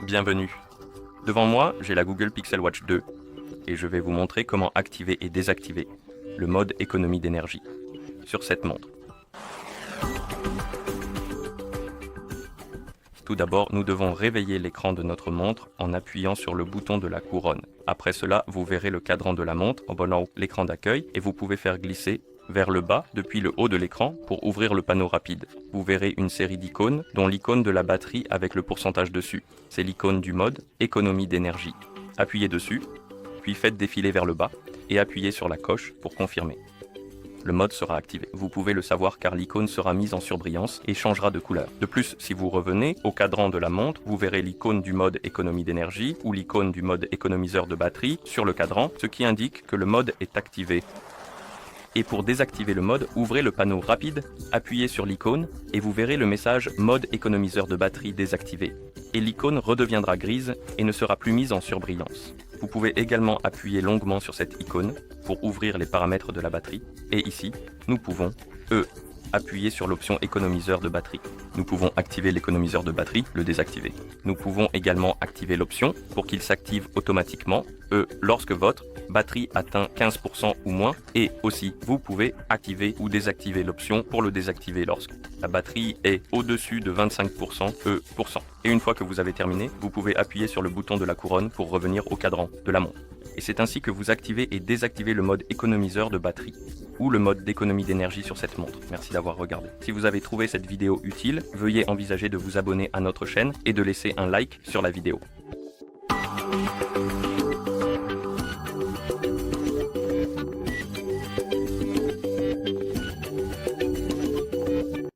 Bienvenue. Devant moi, j'ai la Google Pixel Watch 2 et je vais vous montrer comment activer et désactiver le mode économie d'énergie sur cette montre. Tout d'abord, nous devons réveiller l'écran de notre montre en appuyant sur le bouton de la couronne. Après cela, vous verrez le cadran de la montre en bas en haut, l'écran d'accueil, et vous pouvez faire glisser vers le bas depuis le haut de l'écran pour ouvrir le panneau rapide. Vous verrez une série d'icônes, dont l'icône de la batterie avec le pourcentage dessus. C'est l'icône du mode économie d'énergie. Appuyez dessus, puis faites défiler vers le bas et appuyez sur la coche pour confirmer. Le mode sera activé. Vous pouvez le savoir car l'icône sera mise en surbrillance et changera de couleur. De plus, si vous revenez au cadran de la montre, vous verrez l'icône du mode économie d'énergie ou l'icône du mode économiseur de batterie sur le cadran, ce qui indique que le mode est activé. Et pour désactiver le mode, ouvrez le panneau rapide, appuyez sur l'icône et vous verrez le message mode économiseur de batterie désactivé. Et l'icône redeviendra grise et ne sera plus mise en surbrillance. Vous pouvez également appuyer longuement sur cette icône pour ouvrir les paramètres de la batterie. Et ici, nous pouvons appuyer sur l'option économiseur de batterie. Nous pouvons activer l'économiseur de batterie, le désactiver. Nous pouvons également activer l'option pour qu'il s'active automatiquement, lorsque votre batterie atteint 15% ou moins. Et aussi, vous pouvez activer ou désactiver l'option pour le désactiver lorsque la batterie est au-dessus de 25%, Et une fois que vous avez terminé, vous pouvez appuyer sur le bouton de la couronne pour revenir au cadran de la montre. Et c'est ainsi que vous activez et désactivez le mode économiseur de batterie ou le mode d'économie d'énergie sur cette montre. Merci d'avoir regardé. Si vous avez trouvé cette vidéo utile, veuillez envisager de vous abonner à notre chaîne et de laisser un like sur la vidéo.